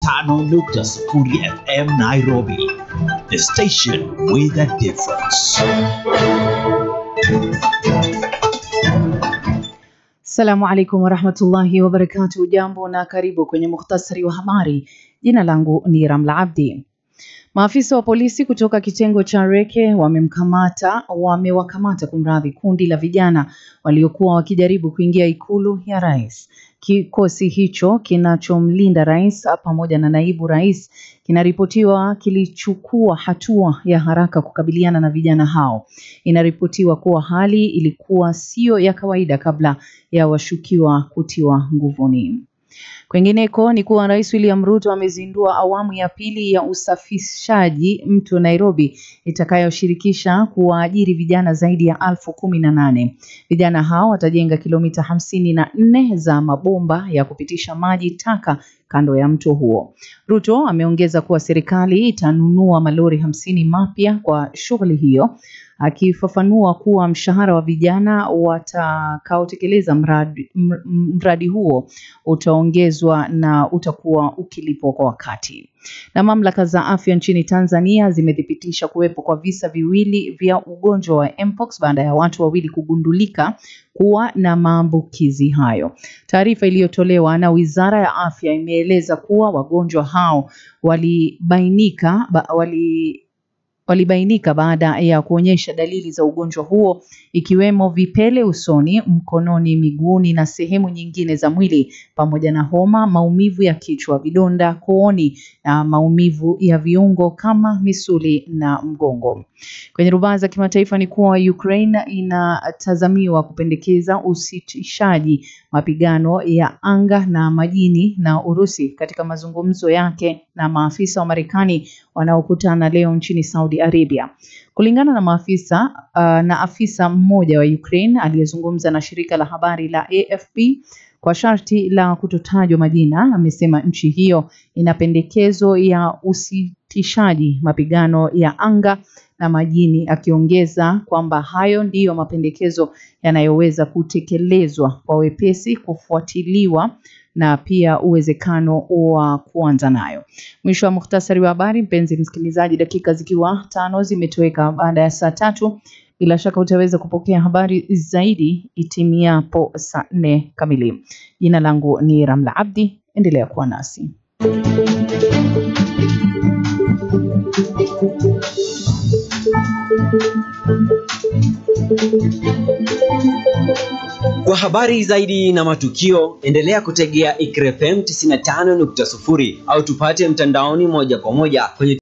95.0 FM Nairobi, the station with a difference. Assalamu alaikum warahmatullahi wabarakatuh. Jambo na karibu kwenye mukhtasari wa habari. Jina langu ni Ramla Abdi. Maafisa wa polisi kutoka kitengo cha Reke wamewakamata kundi la vijana waliokuwa wakijaribu kuingia ikulu ya rais. Kikosi hicho kinachomlinda rais pamoja na naibu rais kinaripotiwa kilichukua hatua ya haraka kukabiliana na vijana hao. Inaripotiwa kuwa hali ilikuwa sio ya kawaida kabla ya washukiwa kutiwa nguvuni. Kwengineko ni kuwa Rais William Ruto amezindua awamu ya pili ya usafishaji mto Nairobi itakayoshirikisha kuwaajiri vijana zaidi ya 18,000. Vijana hao watajenga kilomita 54 za mabomba ya kupitisha maji taka kando ya mto huo. Ruto ameongeza kuwa serikali itanunua malori 50 mapya kwa shughuli hiyo, akifafanua kuwa mshahara wa vijana watakaotekeleza mradi huo utaongezwa na utakuwa ukilipwa kwa wakati. Na mamlaka za afya nchini Tanzania zimethibitisha kuwepo kwa visa viwili vya ugonjwa wa Mpox baada ya watu wawili kugundulika kuwa na maambukizi hayo. Taarifa iliyotolewa na Wizara ya Afya imeeleza kuwa wagonjwa hao walibainika baada ya kuonyesha dalili za ugonjwa huo, ikiwemo vipele usoni, mkononi, miguuni na sehemu nyingine za mwili, pamoja na homa, maumivu ya kichwa, vidonda kooni na maumivu ya viungo kama misuli na mgongo. Kwenye rubaa za kimataifa ni kuwa Ukraine inatazamiwa kupendekeza usitishaji mapigano ya anga na majini na Urusi katika mazungumzo yake na maafisa wa Marekani wanaokutana leo nchini Saudi Arabia. Kulingana na afisa mmoja wa Ukraine aliyezungumza na shirika la habari la AFP kwa sharti la kutotajwa majina, amesema nchi hiyo ina pendekezo ya usitishaji mapigano ya anga na majini, akiongeza kwamba hayo ndiyo mapendekezo yanayoweza kutekelezwa kwa wepesi, kufuatiliwa na pia uwezekano wa kuanza nayo. Mwisho wa mukhtasari wa habari, mpenzi msikilizaji, dakika zikiwa 5 zimetoweka baada ya saa 3. Bila shaka utaweza kupokea habari zaidi itimiapo saa 4 kamili. Jina langu ni Ramla Abdi, endelea kuwa nasi. Kwa habari zaidi na matukio, endelea kutegea IKRA FM 95.0 au tupate mtandaoni moja kwa moja kwenye